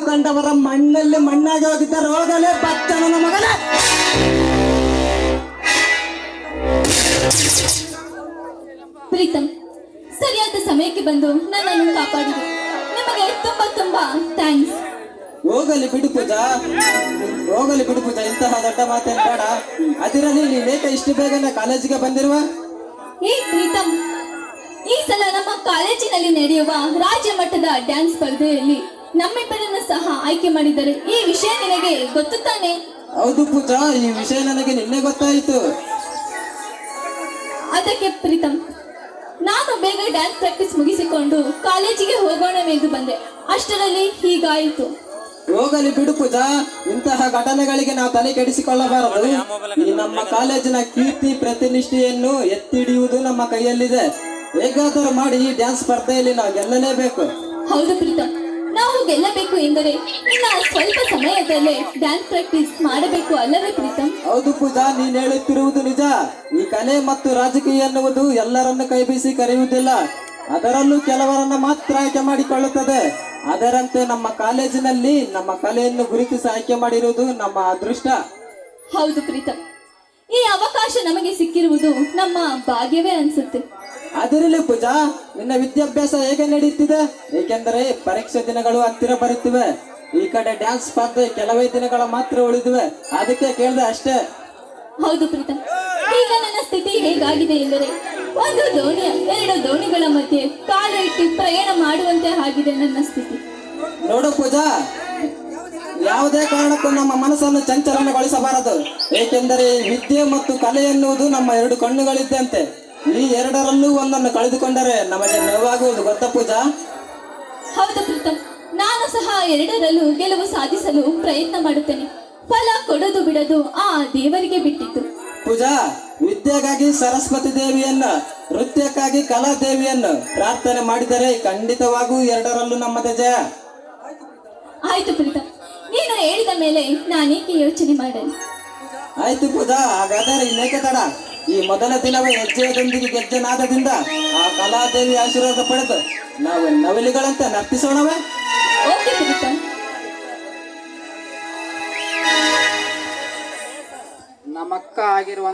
ಕಂಡವರ ಮಣ್ಣಲ್ಲಿ ಮಣ್ಣಾಗಿ ಹೋಗಿದ್ದಾರೆ. ಹೋಗಲೇ ಬಚ್ಚ ನನ್ನ ಮಗನೇ. ಪ್ರೀತಮ್, ಸರಿಯಾದ ಸಮಯಕ್ಕೆ ಬಂದು ನನ್ನನ್ನು ಕಾಪಾಡಿದೆ. ನಿಮಗೆ ತುಂಬಾ ತುಂಬಾ ಥ್ಯಾಂಕ್ಸ್. ಹೋಗಲಿ ಬಿಡು ಪೂಜಾ, ಹೋಗಲಿ ಬಿಡು ಪೂಜಾ. ಇಂತಹ ದೊಡ್ಡ ಮಾತೇನು ಬೇಡ. ಅದಿರಲಿ, ನೀನೇಕ ಇಷ್ಟು ಬೇಗನೆ ಕಾಲೇಜಿಗೆ ಬಂದಿರುವ? ಏ ಪ್ರೀತಮ್, ಈ ಸಲ ನಮ್ಮ ಕಾಲೇಜಿನಲ್ಲಿ ನಡೆಯುವ ರಾಜ್ಯ ಮಟ್ಟದ ಡ್ಯಾನ್ಸ್ ಸ್ಪರ್ಧೆಯಲ್ಲಿ ನಮ್ಮಿಬ್ಬರನ್ನು ಸಹ ಆಯ್ಕೆ ಮಾಡಿದ್ದಾರೆ. ಈ ವಿಷಯ ನಿನಗೆ ಗೊತ್ತು ತಾನೆ? ಹೌದು ಪೂಜಾ, ಈ ವಿಷಯ ನನಗೆ ನಿನ್ನೆ ಗೊತ್ತಾಯಿತು. ಅದಕ್ಕೆ ಪ್ರೀತಮ್, ನಾನು ಬೇಗ ಡ್ಯಾನ್ಸ್ ಪ್ರಾಕ್ಟೀಸ್ ಮುಗಿಸಿಕೊಂಡು ಕಾಲೇಜಿಗೆ ಹೋಗೋಣವೆಂದು ಬಂದೆ. ಅಷ್ಟರಲ್ಲಿ ಹೀಗಾಯಿತು. ಹೋಗಲಿ ಬಿಡು ಪೂಜಾ, ಇಂತಹ ಘಟನೆಗಳಿಗೆ ನಾವು ತಲೆ ಕೆಡಿಸಿಕೊಳ್ಳಬಾರದು. ಈ ನಮ್ಮ ಕಾಲೇಜಿನ ಕೀರ್ತಿ ಪ್ರತಿನಿಷ್ಠೆಯನ್ನು ಎತ್ತಿ ಹಿಡಿಯುವುದು ನಮ್ಮ ಕೈಯಲ್ಲಿದೆ. ಹೇಗಾದರೂ ಮಾಡಿ ಈ ಡ್ಯಾನ್ಸ್ ಸ್ಪರ್ಧೆಯಲ್ಲಿ ನಾವು ಗೆಲ್ಲಲೇಬೇಕು. ಹೌದು ಪ್ರೀತಮ್, ನಾವು ಗೆಲ್ಲಬೇಕು ಎಂದರೆ ಇನ್ನ ಸ್ವಲ್ಪ ಸಮಯದಲ್ಲೇ ಡ್ಯಾನ್ಸ್ ಪ್ರಾಕ್ಟೀಸ್ ಮಾಡಬೇಕು ಅಲ್ಲವೇ ಪ್ರೀತಮ್? ಹೌದು ಪೂಜಾ, ನೀನ್ ಹೇಳುತ್ತಿರುವುದು ನಿಜ. ಈ ಕಲೆ ಮತ್ತು ರಾಜಕೀಯ ಎನ್ನುವುದು ಎಲ್ಲರನ್ನು ಕೈ ಬೀಸಿ ಕರೆಯುವುದಿಲ್ಲ, ಅದರಲ್ಲೂ ಕೆಲವರನ್ನ ಮಾತ್ರ ಆಯ್ಕೆ ಮಾಡಿಕೊಳ್ಳುತ್ತದೆ. ಅದರಂತೆ ನಮ್ಮ ಕಾಲೇಜಿನಲ್ಲಿ ನಮ್ಮ ಕಲೆಯನ್ನು ಗುರುತಿಸಿ ಆಯ್ಕೆ ಮಾಡಿರುವುದು ನಮ್ಮ ಅದೃಷ್ಟ. ಹೌದು ಪ್ರೀತಮ್, ಈ ಅವಕಾಶ ನಮಗೆ ಸಿಕ್ಕಿರುವುದು ನಮ್ಮ ಭಾಗ್ಯವೇ ಅನ್ಸುತ್ತೆ. ಅದಿರಲಿ ಪೂಜಾ, ನಿನ್ನ ವಿದ್ಯಾಭ್ಯಾಸ ಹೇಗೆ ನಡೆಯುತ್ತಿದೆ? ಏಕೆಂದರೆ ಪರೀಕ್ಷೆ ದಿನಗಳು ಹತ್ತಿರ ಬರುತ್ತಿವೆ. ಈ ಕಡೆ ಡ್ಯಾನ್ಸ್ ಸ್ಪರ್ಧೆ ಕೆಲವೇ ದಿನಗಳ ಮಾತ್ರ ಉಳಿದಿವೆ, ಅದಕ್ಕೆ ಕೇಳಿದೆ ಅಷ್ಟೇ. ಹೌದು ಪ್ರೀತಮ್, ಈಗ ನನ್ನ ಸ್ಥಿತಿ ಹೇಗಾಗಿದೆ ಎಂದರೆ ಒಂದು ದೋಣಿಯ 2 ದೋಣಿಗಳ ಮಧ್ಯೆ ಕಾಲು ಇಟ್ಟು ಪ್ರಯಾಣ ಮಾಡುವಂತೆ ಆಗಿದೆ ನನ್ನ ಸ್ಥಿತಿ. ನೋಡು ಪೂಜಾ, ಯಾವುದೇ ಕಾರಣಕ್ಕೂ ನಮ್ಮ ಮನಸ್ಸನ್ನು ಚಂಚಲನಗೊಳಿಸಬಾರದು. ಏಕೆಂದರೆ ವಿದ್ಯೆ ಮತ್ತು ಕಲೆ ಎನ್ನುವುದು ನಮ್ಮ 2 ಕಣ್ಣುಗಳಿದ್ದಂತೆ. ಈ ಎರಡರಲ್ಲೂ ಒಂದನ್ನು ಕಳೆದುಕೊಂಡರೆ ನಮಗೆ ನೋವಾಗುವುದು, ಗೊತ್ತಾ ಪೂಜಾ? ಹೌದು ಪ್ರೀತಮ್, ನಾನು ಸಹ ಎರಡರಲ್ಲೂ ಗೆಲುವು ಸಾಧಿಸಲು ಪ್ರಯತ್ನ ಮಾಡುತ್ತೇನೆ. ಫಲ ಕೊಡೋದು ಬಿಡೋದು ಆ ದೇವರಿಗೆ ಬಿಟ್ಟಿತ್ತು. ಪೂಜಾ, ವಿದ್ಯೆಗಾಗಿ ಸರಸ್ವತಿ ದೇವಿಯನ್ನು, ನೃತ್ಯಕ್ಕಾಗಿ ಕಲಾ ದೇವಿಯನ್ನು ಪ್ರಾರ್ಥನೆ ಮಾಡಿದರೆ ಖಂಡಿತವಾಗೂ ಎರಡರಲ್ಲೂ ನಮ್ಮದೇ ಜಯ. ಆಯ್ತು ಪ್ರೀತಮ್, ನೀನು ಹೇಳಿದ ಮೇಲೆ ನಾನೇಕೆ ಯೋಚನೆ ಮಾಡಲಿ. ಆಯ್ತು ಪೂಜಾ, ಹಾಗಾದರೆ ಇನ್ನೇಕೆ ತಡ? ಈ ಮೊದಲ ದಿನವೇ ಹೆಜ್ಜೆಯದೊಂದಿಗೆ ಗೆಜ್ಜೆನಾದದಿಂದ ಆ ಕಲಾದೇವಿ ಆಶೀರ್ವಾದ ಪಡೆದು ನಾವು ನವಲಿಗಳಂತೆ ನರ್ತಿಸೋಣವೇ? ಓಕೆ ಪ್ರೀತಮ್. ನಮ್ಮಕ್ಕ ಆಗಿರುವ